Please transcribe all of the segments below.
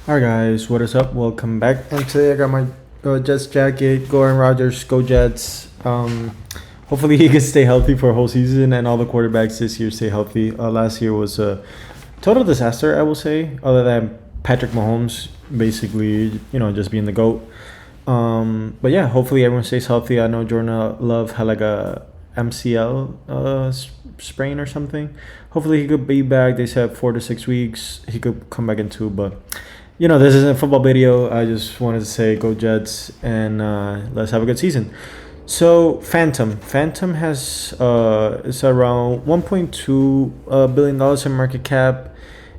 Alright guys, what is up? Welcome back. And today I got my Jets jacket. Go Aaron Rodgers, go Jets. Hopefully he can stay healthy for a whole season, and all the quarterbacks this year stay healthy. Last year was a total disaster, I will say, other than Patrick Mahomes basically, just being the GOAT. But yeah, hopefully everyone stays healthy. I know Jordan Love had like a MCL sprain or something. Hopefully he could be back. They said 4 to 6 weeks. He could come back in 2, but this isn't a football video. I just wanted to say go Jets, and let's have a good season. So Fantom has it's around $1.2 billion in market cap.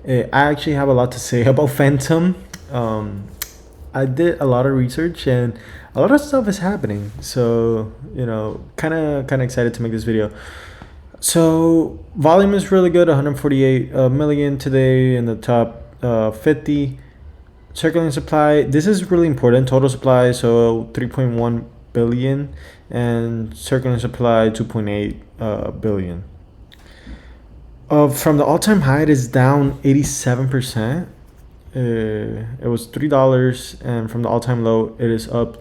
I actually have a lot to say about Fantom. I did a lot of research and a lot of stuff is happening. So kind of excited to make this video. So volume is really good, 148 million today in the top 50. Circulating supply, this is really important. Total supply, so 3.1 billion, and circulating supply 2.8 billion. From the all-time high, it is down 87%. It was $3, and from the all-time low, it is up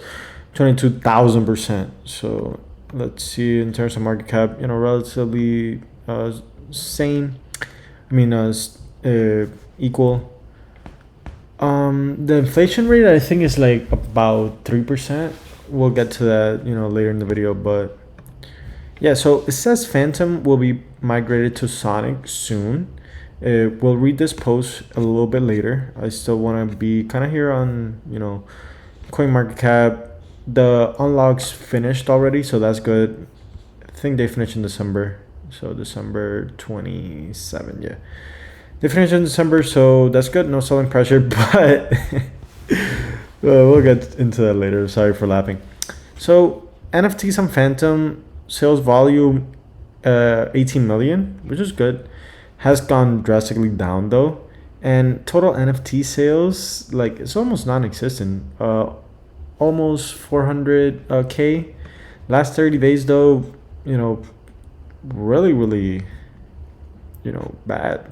22,000%. So let's see, in terms of market cap, relatively same. Equal. The inflation rate, I think, is like about 3%. We'll get to that, later in the video. But yeah, so it says Fantom will be migrated to Sonic soon. We'll read this post a little bit later. I still want to be kind of here on, CoinMarketCap. The unlocks finished already, so that's good. I think they finished in December. So December 27, yeah. They finished in December, so that's good. No selling pressure, but we'll get into that later. Sorry for laughing. So NFTs on Fantom sales volume 18 million, which is good. Has gone drastically down though, and total NFT sales, like, it's almost non-existent. Almost 400k. Last 30 days though, really bad.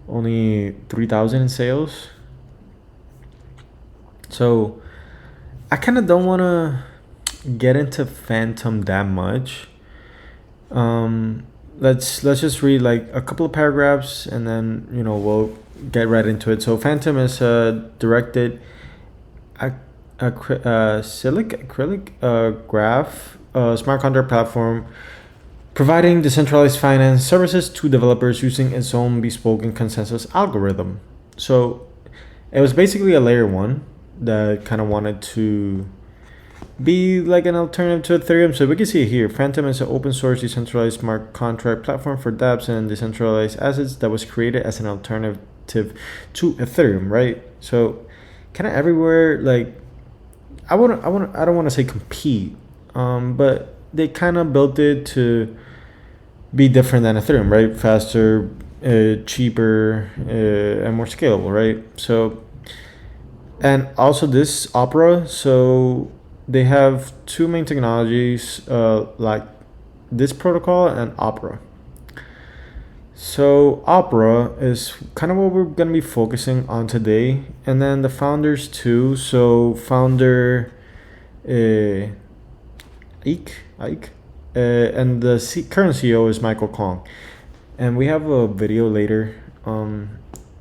Only 3,000 in sales. So I kind of don't want to get into Fantom that much. Let's just read like a couple of paragraphs, and then we'll get right into it. So Fantom is a directed acrylic graph smart contract platform providing decentralized finance services to developers using its own bespoke and consensus algorithm. So it was basically a layer 1 that kind of wanted to be like an alternative to Ethereum. So we can see it here. Fantom is an open source decentralized smart contract platform for dApps and decentralized assets that was created as an alternative to Ethereum, right? So kind of everywhere, like, I don't want to say compete, but they kind of built it to be different than Ethereum, right? Faster, cheaper, and more scalable, right? So, and also this Opera. So they have two main technologies, like this protocol and Opera. So Opera is kind of what we're going to be focusing on today, and then the founders too. So founder Ike, and the current CEO is Michael Kong, and we have a video later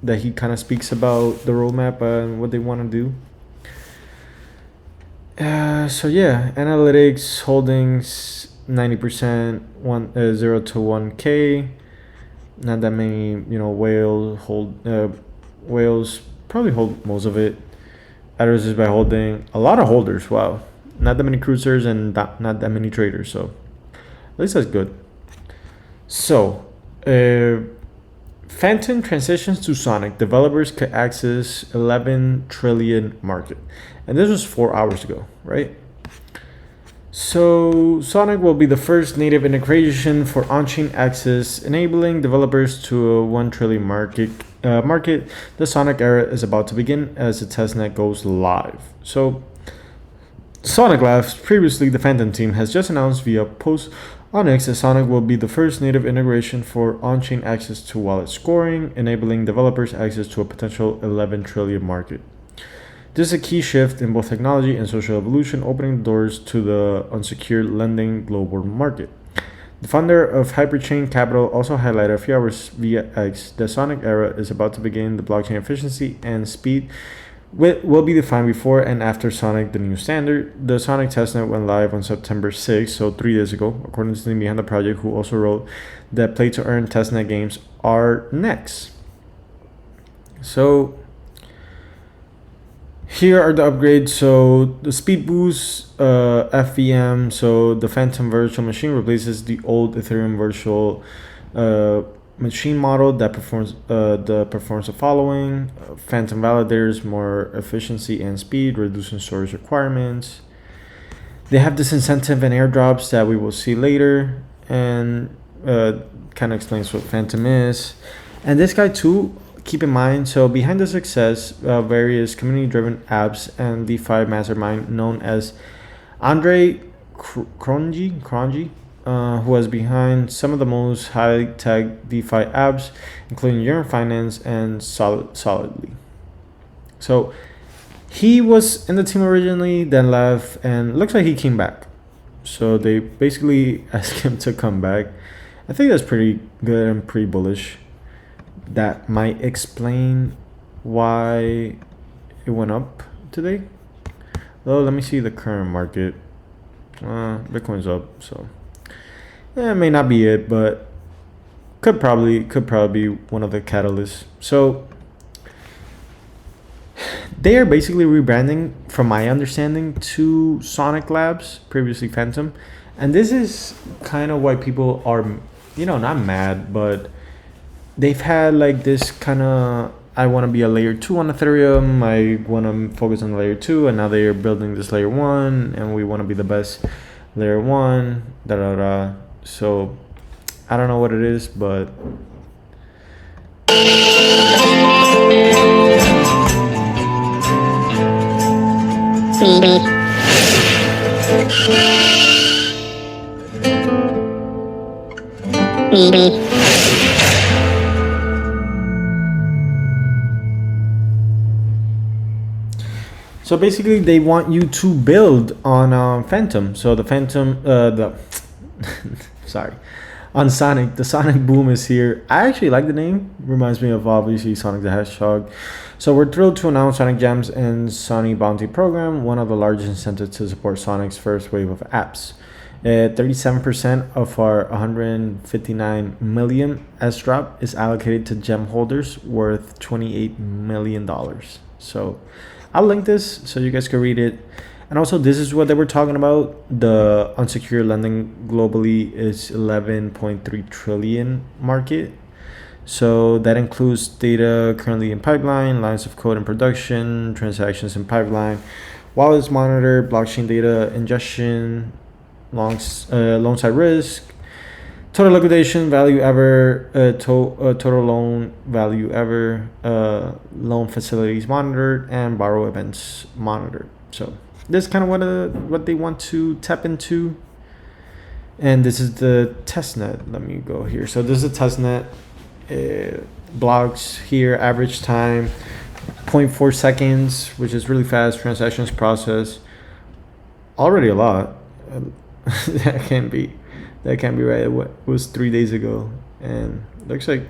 that he kind of speaks about the roadmap and what they want to do. So yeah, analytics holdings 90%, 0 to 1k. Not that many, whales probably hold most of it. Others is by holding a lot of holders. Wow, not that many cruisers and not that many traders. So at least that's good. So Fantom transitions to Sonic. Developers could access 11 trillion market, and this was 4 hours ago, right? So Sonic will be the first native integration for on-chain access, enabling developers to a 1 trillion market. The Sonic era is about to begin as the testnet goes live. So Sonic Labs, previously the Fantom team, has just announced via post Onyx, the Sonic will be the first native integration for on-chain access to wallet scoring, enabling developers access to a potential 11 trillion market. This is a key shift in both technology and social evolution, opening doors to the unsecured lending global market. The founder of Hyperchain Capital also highlighted a few hours via X, the Sonic era is about to begin. The blockchain efficiency and speed will be defined before and after Sonic, the new standard. The Sonic testnet went live on September 6th, so 3 days ago, according to the team behind the project, who also wrote that play-to-earn testnet games are next. So here are the upgrades. So the speed boost, FTM, so the Fantom virtual machine replaces the old Ethereum virtual machine model that performs the following: Fantom validators, more efficiency and speed, reducing storage requirements. They have disincentive and airdrops that we will see later, and kind of explains what Fantom is. And this guy too, keep in mind, so behind the success of various community-driven apps and DeFi mastermind known as Andre Cronje, who was behind some of the most high-tech DeFi apps, including Yearn Finance and Solidly. So he was in the team originally, then left, and looks like he came back. So they basically asked him to come back. I think that's pretty good and pretty bullish. That might explain why it went up today. Though, let me see the current market. Bitcoin's up, so yeah, it may not be it, but could probably be one of the catalysts. So they are basically rebranding, from my understanding, to Sonic Labs, previously Fantom, and this is kind of why people are, not mad, but they've had like this kind of, I want to be a layer 2 on Ethereum, I want to focus on layer 2, and now they're building this layer 1, and we want to be the best layer 1, So I don't know what it is, but so basically they want you to build on Fantom. So the Fantom, on Sonic, the Sonic boom is here. I actually like the name. Reminds me of obviously Sonic the Hedgehog. So we're thrilled to announce Sonic Gems and Sonic Bounty Program, one of the largest incentives to support Sonic's first wave of apps. 37% of our 159 million S-drop is allocated to gem holders worth $28 million. So I'll link this so you guys can read it. And also, this is what they were talking about. The unsecured lending globally is 11.3 trillion market. So that includes data currently in pipeline, lines of code in production, transactions in pipeline, wallets monitored, blockchain data ingestion, loan side risk, total liquidation value ever, total loan value ever, loan facilities monitored, and borrow events monitored. So this is kind of what they want to tap into. And this is the testnet. Let me go here. So this is a testnet. Blocks here, average time 0.4 seconds, which is really fast. Transactions process already a lot. that can't be right. It was 3 days ago, and looks like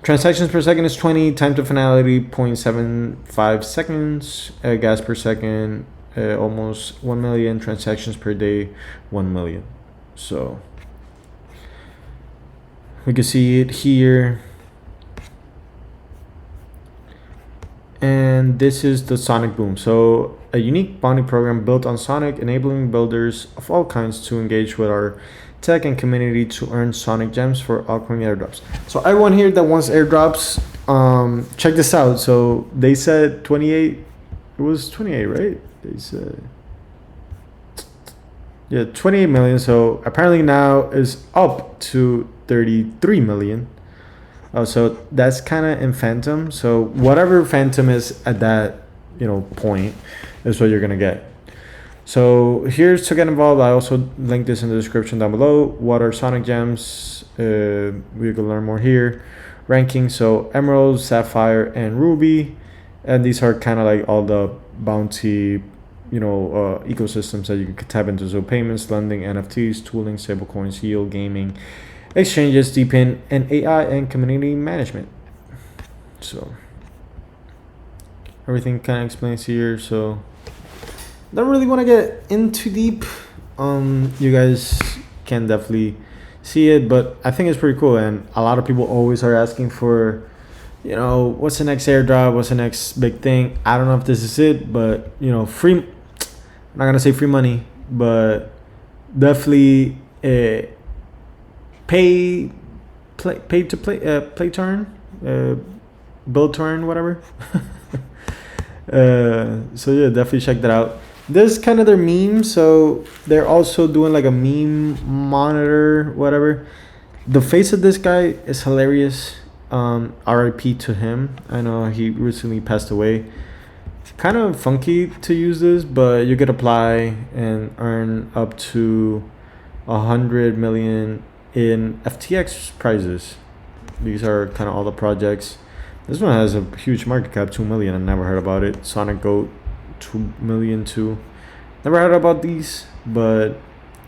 transactions per second is 20. Time to finality 0.75 seconds. Gas per second, almost 1 million. Transactions per day, 1 million. So we can see it here. And this is the Sonic Boom. So a unique bounty program built on Sonic, enabling builders of all kinds to engage with our tech and community to earn Sonic gems for upcoming airdrops. So everyone here that wants airdrops, check this out. So they said 28, it was 28, right? They said, yeah, 28 million. So apparently now is up to 33 million. So that's kind of in Fantom. So whatever Fantom is at that, point is what you're gonna get. So here's to get involved. I also link this in the description down below. What are Sonic gems? We can learn more here. Ranking, so Emerald, Sapphire, and Ruby. And these are kind of like all the bounty, ecosystems that you can tap into. So payments, lending, NFTs, tooling, stablecoins, yield, gaming, exchanges, DePIN, and AI and community management. So everything kind of explains here. So don't really want to get into deep. You guys can definitely see it, but I think it's pretty cool. And a lot of people always are asking for, what's the next airdrop? What's the next big thing? I don't know if this is it, but free. I'm not gonna say free money, but definitely play turn, build turn, whatever. So yeah, definitely check that out. This is kind of their meme, so they're also doing like a meme monitor, whatever. The face of this guy is hilarious. RIP to him. I know he recently passed away. Kind of funky to use this, but you could apply and earn up to 100 million in FTX prizes. These are kind of all the projects. This one has a huge market cap, 2 million. I never heard about it. Sonic Goat, 2 million too. Never heard about these, but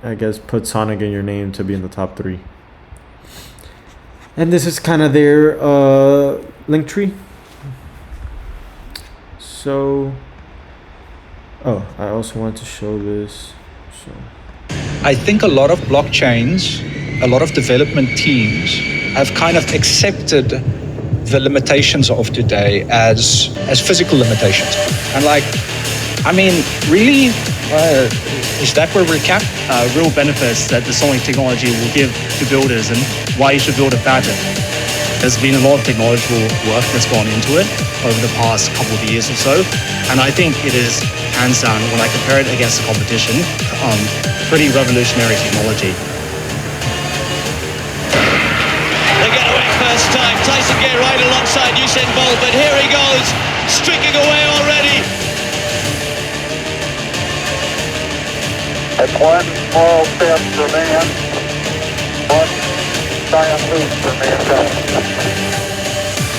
I guess put Sonic in your name to be in the top 3. And this is kind of their link tree. So, I also want to show this. So, I think a lot of blockchains, a lot of development teams have kind of accepted the limitations of today as physical limitations. And really, is that where we're capped? Real benefits that the Sonic technology will give to builders and why you should build a badger. There's been a lot of technological work that's gone into it over the past couple of years or so, and I think it is, hands down, when I compare it against the competition, pretty revolutionary technology. They get away first time. Tyson Gay right alongside Usain Bolt, but here he goes, streaking away already. That's one small step for man, one giant leap for mankind.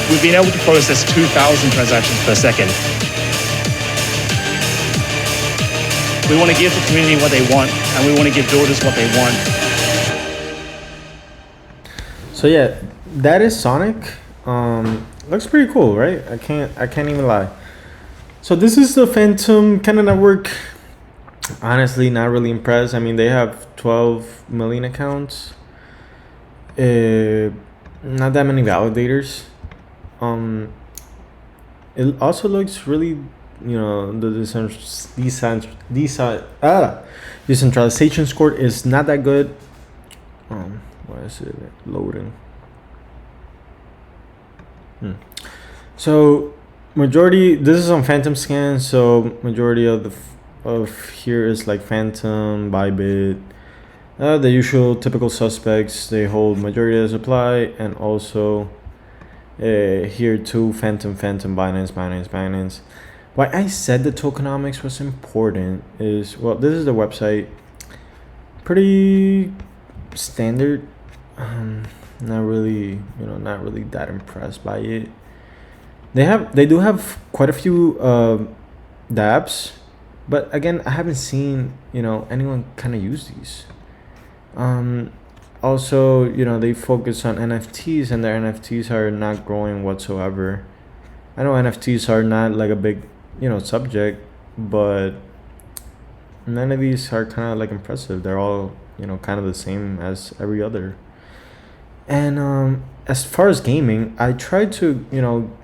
We've been able to process 2,000 transactions per second. We want to give the community what they want, and we want to give builders what they want. So yeah, that is Sonic. Looks pretty cool, right? I can't even lie. So this is the Fantom kind of network. Honestly, not really impressed. I mean, they have 12 million accounts. Not that many validators. It also looks really, the decentralization score is not that good. Why is it loading? So majority, this is on Fantom scan. So majority of here is like Fantom, Bybit, the usual typical suspects. They hold majority of the supply, and also here too, Fantom, Binance. Why I said the tokenomics was important is, well, this is the website, pretty standard. Not really that impressed by it. They do have quite a few dApps, but again, I haven't seen anyone kind of use these. Also, they focus on NFTs, and their NFTs are not growing whatsoever. I know NFTs are not like a big subject, but none of these are kind of like impressive. They're all kind of the same as every other. And as far as gaming, I tried to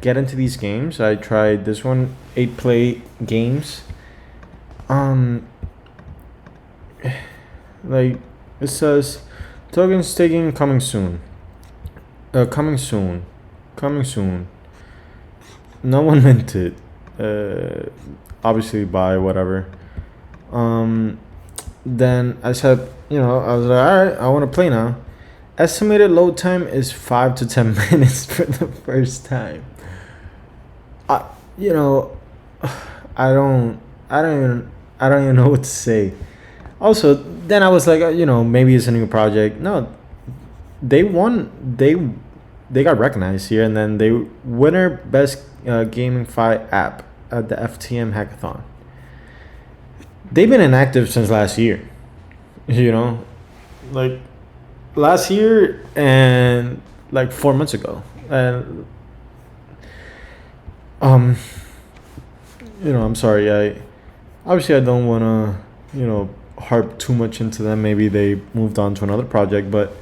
get into these games. I tried this one, 8play games. Like it says, token staking coming soon. Coming soon. No one meant it. Obviously buy whatever. Then I said, I was like, all right, I want to play now. Estimated load time is 5 to 10 minutes for the first time. I I don't even know what to say. Also, then I was like, maybe it's a new project. No, they won. They got recognized here, and then they winner best GameFi app at the FTM hackathon. They've been inactive since last year. Like last year and like 4 months ago, and I'm sorry. I don't want to harp too much into them. Maybe they moved on to another project, but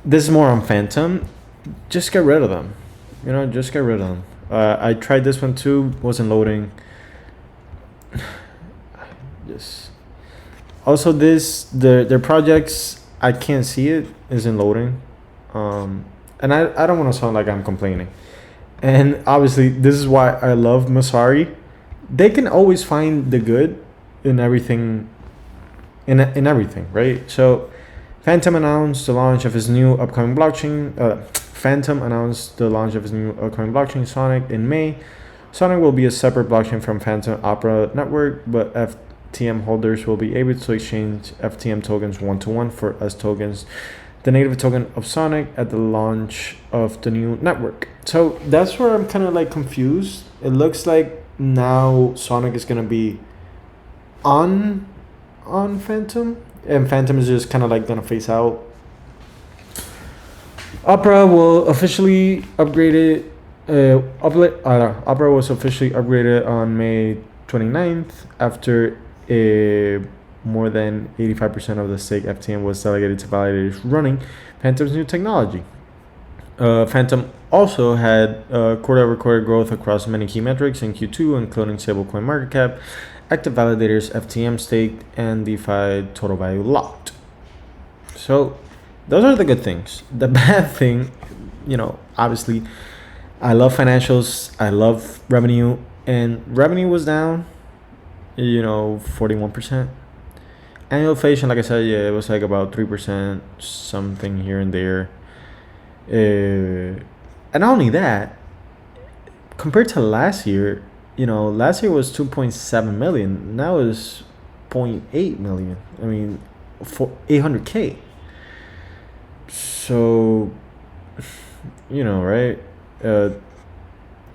this is more on Fantom. Just get rid of them. Just get rid of them. I tried this one too. Wasn't loading. Just also their projects. I can't see it. Isn't loading. And I don't want to sound like I'm complaining. And obviously this is why I love Masari. They can always find the good in everything. In everything, right? So, Fantom announced the launch of his new upcoming blockchain. Fantom announced the launch of his new upcoming blockchain, Sonic, in May. Sonic will be a separate blockchain from Fantom Opera network, but FTM holders will be able to exchange FTM tokens one-to-one for S tokens, the native token of Sonic, at the launch of the new network. So that's where I'm kind of like confused. It looks like now Sonic is gonna be on Fantom, and Fantom is just kind of like gonna phase out. Opera will officially upgraded. Opera was officially upgraded on May 29th after more than 85% of the stake FTM was delegated to validators running Fantom's new technology. Fantom also had quarter-over-quarter growth across many key metrics in Q2, including stablecoin market cap, active validators, FTM staked, and DeFi total value locked. So those are the good things. The bad thing, obviously, I love financials, I love revenue, and revenue was down, 41%. Annual inflation, like I said, it was like about 3%, something here and there. And not only that, compared to last year, last year was 2.7 million. Now it's 0.8 million. I mean, for 800K. So, right?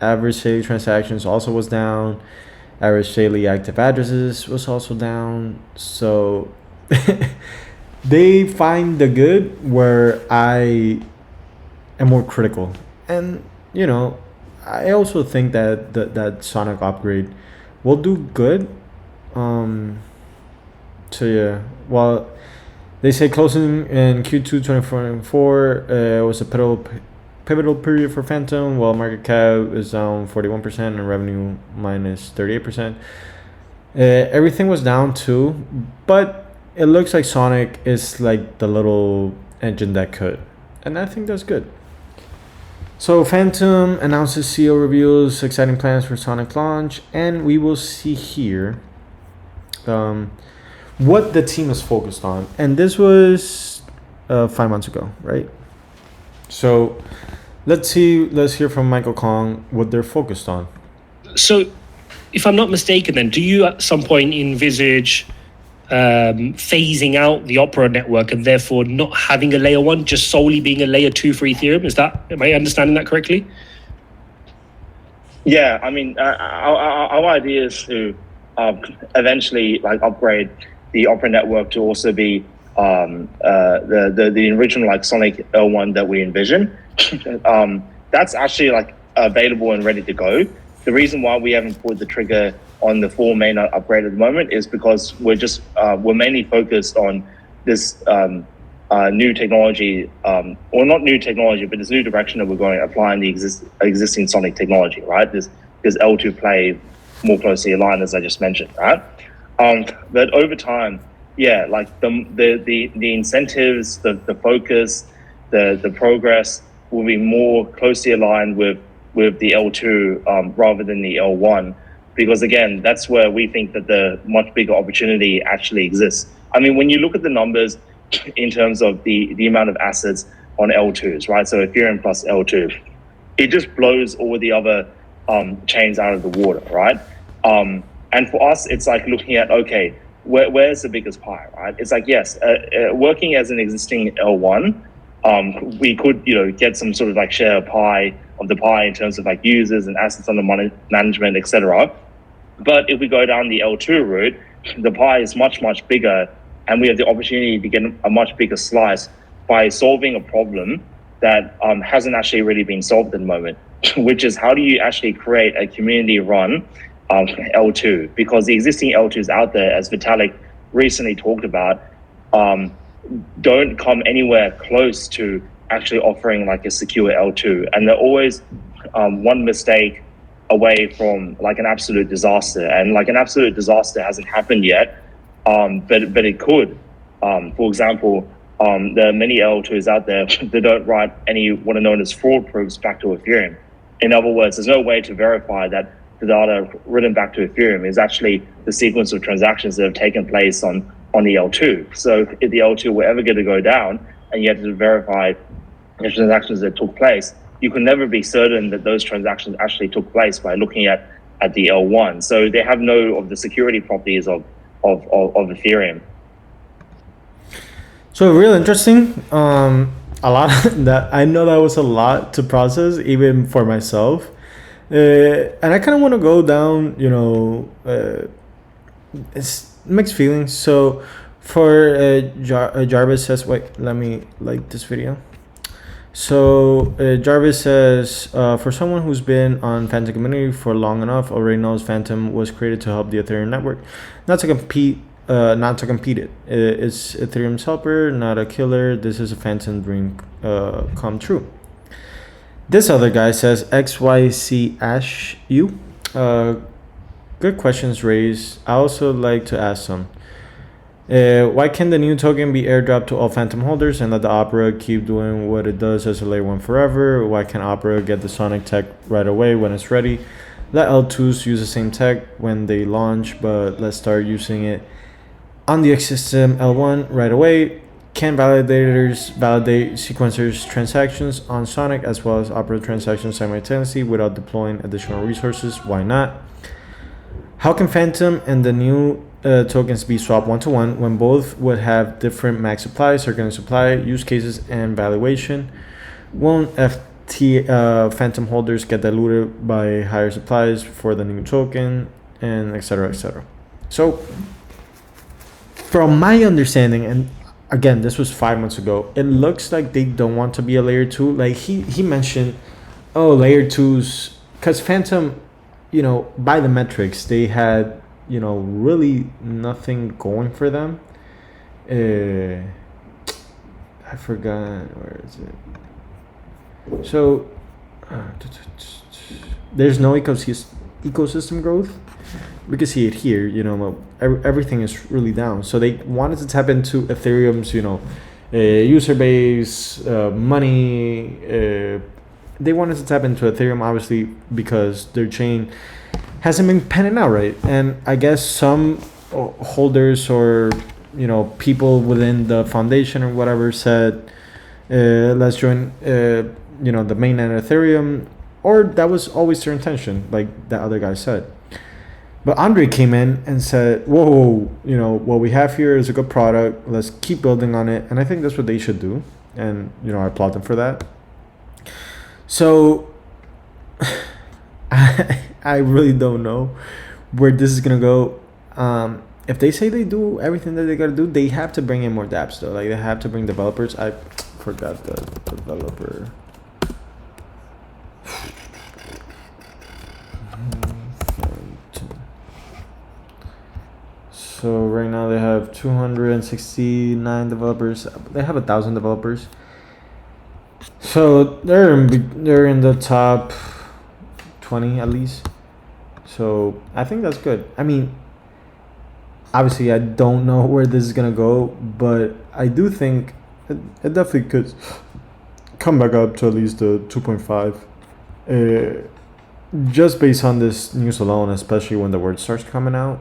Average daily transactions also was down. Average daily active addresses was also down. So, they find the good where I am more critical. And, I also think that Sonic upgrade will do good. So yeah, well, they say closing in Q2 2024 was a pivotal period for Fantom, while market cap is down 41% and revenue minus 38%. Everything was down too, but it looks like Sonic is like the little engine that could, and I think that's good. So Fantom announces CEO reveals exciting plans for Sonic launch, and we will see here what the team is focused on. And this was 5 months ago, right? So let's hear from Michael Kong what they're focused on. So if I'm not mistaken, then do you at some point envisage phasing out the Opera network and therefore not having a layer 1, just solely being a layer 2 for Ethereum? Am I understanding that correctly? Yeah, I mean, our idea is to eventually upgrade the Opera network to also be the original Sonic L1 that we envision. That's actually available and ready to go. The reason why we haven't pulled the trigger on the full mainnet upgrade at the moment is because we're mainly focused on this new technology, or not new technology, but this new direction that we're going, applying the existing Sonic technology, right? This L2 play more closely aligned, as I just mentioned, right? But over time, yeah, the incentives, the focus, the progress will be more closely aligned with the L2 rather than the L1, because again, that's where we think that the much bigger opportunity actually exists. I mean, when you look at the numbers in terms of the amount of assets on L2s, right? So Ethereum plus L2, it just blows all the other chains out of the water, right? And for us, it's like looking at, okay, where's the biggest pie, right? It's like, yes, working as an existing L1, we could, get some sort of like share pie of the pie in terms of like users and assets under management, etc. But if we go down the L2 route, the pie is much, much bigger, and we have the opportunity to get a much bigger slice by solving a problem that hasn't actually really been solved at the moment, which is how do you actually create a community-run L2? Because the existing L2s out there, as Vitalik recently talked about, don't come anywhere close to actually offering like a secure L2, and they're always one mistake away from like an absolute disaster. And like an absolute disaster hasn't happened yet, but it could. For example, there are many L2s out there that don't write any what are known as fraud proofs back to Ethereum. In other words, there's no way to verify that the data written back to Ethereum is actually the sequence of transactions that have taken place on the L2. So if the L2 were ever going to go down and you had to verify the transactions that took place, you can never be certain that those transactions actually took place by looking at the L1. So they have no of the security properties of Ethereum. So real interesting. A lot of that, I know that was a lot to process even for myself. And I kind of want to go down, it's mixed feelings. So for Jarvis says, wait, let me like this video. So Jarvis says, for someone who's been on Fantom community for long enough, already knows Fantom was created to help the Ethereum network, not to compete it. It's Ethereum's helper, not a killer. This is a Fantom dream come true. This other guy says, XYC Ash U. Good questions raised. I also like to ask some. Why can the new token be airdropped to all Fantom holders and let the Opera keep doing what it does as a layer 1 forever? Why can Opera get the Sonic tech right away when it's ready? Let L2s use the same tech when they launch, but let's start using it on the ecosystem L1 right away. Can validators validate sequencers transactions on Sonic as well as Opera transactions simultaneously without deploying additional resources? Why not? How can Fantom and the new tokens be swapped one-to-one when both would have different max supply, circular supply, use cases, and valuation? Won't Fantom holders get diluted by higher supplies for the new token, and etc., etc.? So, from my understanding, and again, this was 5 months ago, it looks like they don't want to be a layer 2. Like he mentioned, layer 2s, because Fantom, by the metrics, they had, really nothing going for them. I forgot, where is it? So, there's no ecosystem growth. We can see it here, everything is really down. So they wanted to tap into Ethereum's, user base, money. They wanted to tap into Ethereum, obviously, because their chain hasn't been panning out right. And I guess some holders or, people within the foundation or whatever said, let's join, the mainnet Ethereum, or that was always their intention, like that other guy said. But Andre came in and said, whoa, what we have here is a good product. Let's keep building on it. And I think that's what they should do. And, I applaud them for that. So, I really don't know where this is going to go. If they say they do everything that they got to do, they have to bring in more dApps, though. Like, they have to bring developers. I forgot the developer. So right now they have 269 developers. They have 1,000 developers. So they're in the top 20 at least. So I think that's good. I mean, obviously I don't know where this is gonna go, but I do think it definitely could come back up to at least the 2.5. Just based on this news alone, especially when the word starts coming out.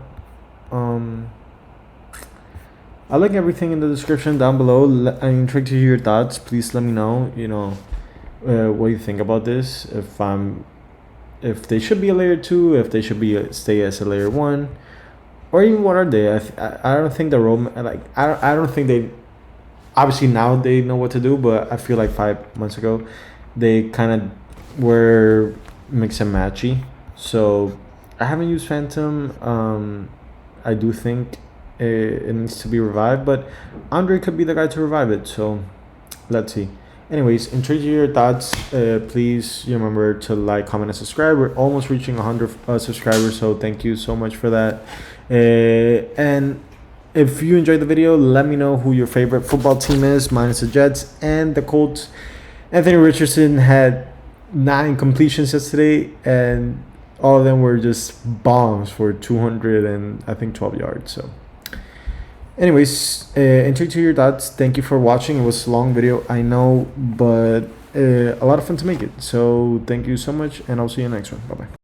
I'll link everything in the description down below. I'm intrigued to hear your thoughts. Please let me know, what you think about this. If I'm, if they should be a layer 2, if they should be stay as a layer 1, or even what are they. I don't think the roadmap, like I don't think they, obviously now they know what to do, but I feel like 5 months ago they kind of were mix and matchy. So I haven't used Fantom. I do think it needs to be revived, but Andre could be the guy to revive it, so let's see. Anyways, in terms of your thoughts, please remember to like, comment, and subscribe. We're almost reaching 100 subscribers, so thank you so much for that. And if you enjoyed the video, let me know who your favorite football team is, minus the Jets and the Colts. Anthony Richardson had 9 completions yesterday, and all of them were just bombs for 200 and I think 12 yards. So anyways, in terms of your thoughts, thank you for watching. It was a long video, I know, but a lot of fun to make it. So thank you so much, and I'll see you in the next one. Bye bye.